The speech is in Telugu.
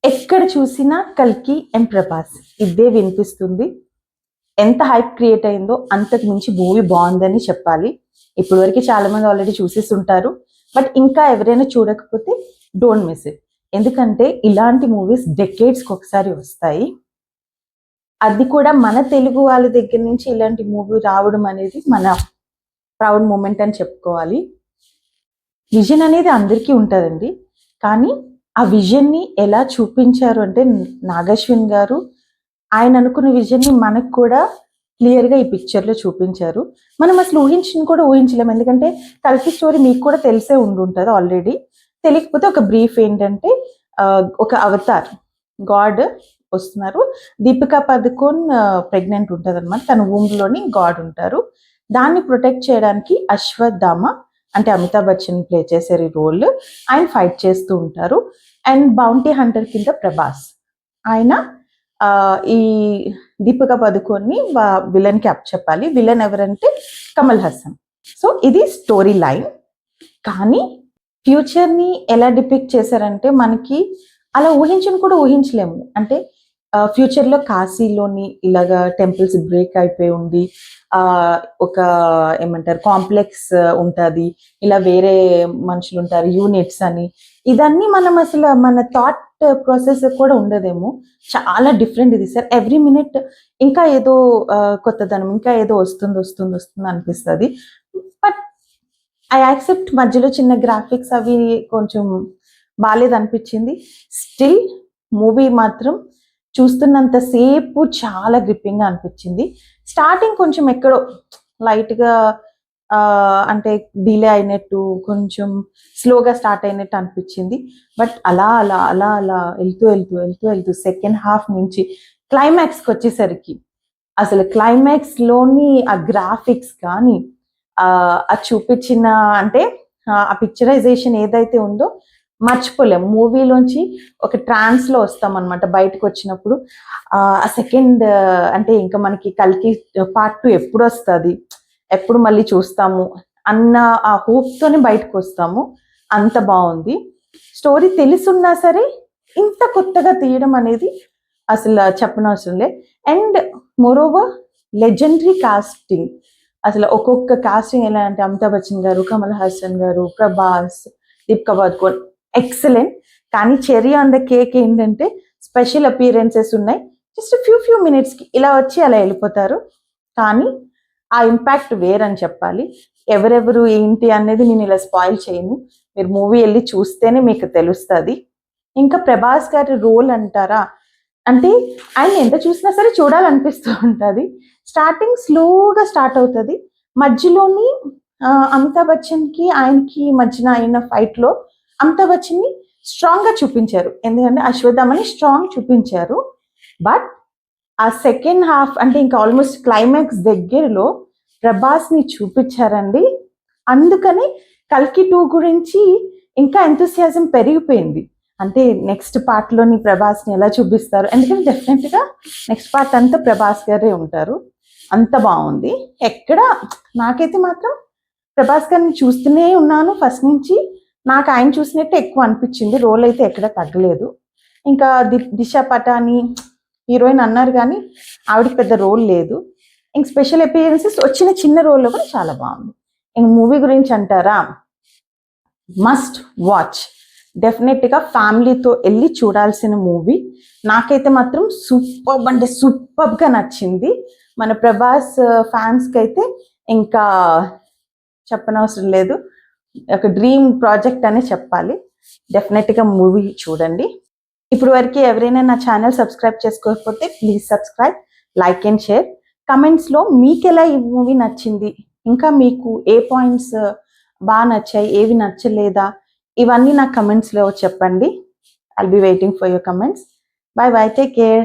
ఎక్కడ చూసినా కల్కి అండ్ ప్రభాస్ ఇదే వినిపిస్తుంది. ఎంత హైప్ క్రియేట్ అయిందో అంతకు మించి మూవీ బాగుందని చెప్పాలి. ఇప్పటి వరకు చాలా మంది ఆల్రెడీ చూసేస్తుంటారు. బట్ ఇంకా ఎవరైనా చూడకపోతే డోంట్ మిస్ ఇట్. ఎందుకంటే ఇలాంటి మూవీస్ డెకేడ్స్కి ఒకసారి వస్తాయి. అది కూడా మన తెలుగు వాళ్ళ దగ్గర నుంచి ఇలాంటి మూవీ రావడం అనేది మన ప్రౌడ్ మూమెంట్ అని చెప్పుకోవాలి. విజన్ అనేది అందరికీ ఉంటుందండి. కానీ ఆ విజన్ని ఎలా చూపించారు అంటే నాగశ్విన్ గారు ఆయన అనుకున్న విజన్ని మనకు కూడా క్లియర్గా ఈ పిక్చర్లో చూపించారు. మనం అసలు కూడా ఊహించలేము. ఎందుకంటే కల్కి స్టోరీ మీకు కూడా తెలిసే ఉండుంటుంది ఆల్రెడీ. తెలియకపోతే ఒక బ్రీఫ్ ఏంటంటే ఒక అవతార్ గాడ్ వస్తున్నారు. దీపికా పదుకోన్ ప్రెగ్నెంట్ ఉంటుంది అనమాట. తన వూమ్లోని గాడ్ ఉంటారు. దాన్ని ప్రొటెక్ట్ చేయడానికి అశ్వత్థామ అంటే అమితాబ్ బచ్చన్ ప్లే చేసే రోల్ ఆయన ఫైట్ చేస్తూ ఉంటారు. అండ్ బౌంటీ హంటర్ కింద ప్రభాస్ ఆయన ఈ దీపికా పదుకోన్ని విలన్ కి చెప్పాలి. విలన్ ఎవరంటే కమల్ హాసన్. సో ఇది స్టోరీ లైన్. కానీ ఫ్యూచర్ని ఎలా డిపిక్ట్ చేశారంటే మనకి అలా కూడా ఊహించలేము. అంటే ఫ్యూచర్లో కాశీలోని ఇలాగా టెంపుల్స్ బ్రేక్ అయిపోయి ఉండి ఒక ఏమంటారు కాంప్లెక్స్ ఉంటుంది, ఇలా వేరే మనుషులు ఉంటారు యూనిట్స్ అని. ఇదన్నీ మనం అసలు మన థాట్ ప్రాసెస్ కూడా ఉండదేమో. చాలా డిఫరెంట్ ఇది సార్. ఎవ్రీ మినిట్ ఇంకా ఏదో కొత్తదనం, ఇంకా ఏదో వస్తుంది అనిపిస్తుంది. బట్ ఐ యాక్సెప్ట్ మధ్యలో చిన్న గ్రాఫిక్స్ అవి కొంచెం బాగాలేదు అనిపించింది. స్టిల్ మూవీ మాత్రం చూస్తున్నంతసేపు చాలా గ్రిప్పింగ్గా అనిపించింది. స్టార్టింగ్ కొంచెం ఎక్కడో లైట్గా అంటే డిలే అయినట్టు, కొంచెం స్లోగా స్టార్ట్ అయినట్టు అనిపించింది. బట్ అలా అలా అలా అలా వెళ్తూ సెకండ్ హాఫ్ నుంచి క్లైమాక్స్కి వచ్చేసరికి అసలు క్లైమాక్స్లోని ఆ గ్రాఫిక్స్ కానీ అది చూపించిన అంటే ఆ పిక్చరైజేషన్ ఏదైతే ఉందో మర్చిపోలేం. మూవీలోంచి ఒక ట్రాన్స్లో వస్తామన్నమాట. బయటకు వచ్చినప్పుడు ఆ సెకండ్ అంటే ఇంకా మనకి కల్కి పార్ట్ 2 ఎప్పుడు వస్తుంది, ఎప్పుడు మళ్ళీ చూస్తాము అన్న ఆ హోప్తోనే బయటకు వస్తాము. అంత బాగుంది. స్టోరీ తెలుసున్నా సరే ఇంత కొత్తగా తీయడం అనేది అసలు చెప్పనవసరం లే. And moreover legendary casting. అసలు ఒక్కొక్క కాస్టింగ్ ఎలా అంటే అమితాబ్ బచ్చన్ గారు, కమల్ హాసన్ గారు, ప్రభాస్, దీపికా పదుకోన్ ఎక్సలెంట్. కానీ చెరీ ఆన్ ద కేక్ ఏంటంటే స్పెషల్ అపియరెన్సెస్ ఉన్నాయి. జస్ట్ ఫ్యూ మినిట్స్కి ఇలా వచ్చి అలా వెళ్ళిపోతారు. కానీ ఆ ఇంపాక్ట్ వేరని చెప్పాలి. ఎవరెవరు ఏంటి అనేది నేను ఇలా స్పాయిల్ చేయను. మీరు మూవీ వెళ్ళి చూస్తేనే మీకు తెలుస్తుంది. ఇంకా ప్రభాస్ గారి రోల్ అంటారా అంటే ఆయన ఎంత చూసినా సరే చూడాలనిపిస్తూ ఉంటుంది. స్టార్టింగ్ స్లోగా స్టార్ట్ అవుతుంది. మధ్యలోని అమితాబ్ బచ్చన్కి ఆయనకి మధ్యన అయిన ఫైట్లో అమితాబ్ బచ్చన్ని స్ట్రాంగ్గా చూపించారు. ఎందుకంటే అశ్వత్థామని స్ట్రాంగ్ చూపించారు. బట్ ఆ సెకండ్ హాఫ్ అంటే ఇంకా ఆల్మోస్ట్ క్లైమాక్స్ దగ్గరలో ప్రభాస్ని చూపించారండి. అందుకని కల్కి 2 గురించి ఇంకా ఎంతూసియాజం పెరిగిపోయింది. అంటే నెక్స్ట్ పార్ట్లోని ప్రభాస్ని ఎలా చూపిస్తారు, ఎందుకంటే డెఫినెట్గా నెక్స్ట్ పార్ట్ అంతా ప్రభాస్ గారే ఉంటారు. అంత బాగుంది. ఎక్కడ నాకైతే మాత్రం ప్రభాస్ గారిని చూస్తూనే ఉన్నాను ఫస్ట్ నుంచి. నాకు ఆయన చూసినట్టే ఎక్కువ అనిపించింది. రోల్ అయితే ఎక్కడ తగ్గలేదు. ఇంకా దిశా పటాని హీరోయిన్ అన్నారు కానీ ఆవిడకి పెద్ద రోల్ లేదు. ఇంక స్పెషల్ అపియరెన్సెస్ వచ్చిన చిన్న రోల్లో కూడా చాలా బాగుంది. ఇంక మూవీ గురించి అంటారా, మస్ట్ వాచ్. డెఫినెట్గా ఫ్యామిలీతో వెళ్ళి చూడాల్సిన మూవీ. నాకైతే మాత్రం సూపర్బ్ అంటే సూపర్బ్గా నచ్చింది. మన ప్రభాస్ ఫ్యాన్స్కి అయితే ఇంకా చెప్పనవసరం లేదు. ఒక డ్రీమ్ ప్రాజెక్ట్ అనే చెప్పాలి. డెఫినెట్గా మూవీ చూడండి. ఇప్పుడు వరకు ఎవరైనా నా ఛానల్ సబ్స్క్రైబ్ చేసుకోకపోతే please subscribe, like and share. కమెంట్స్లో మీకు ఎలా ఈ మూవీ నచ్చింది, ఇంకా మీకు ఏ పాయింట్స్ బాగా నచ్చాయి, ఏవి నచ్చలేదా, ఇవన్నీ నా కమెంట్స్లో చెప్పండి. I'll be waiting for your comments. By by, take care.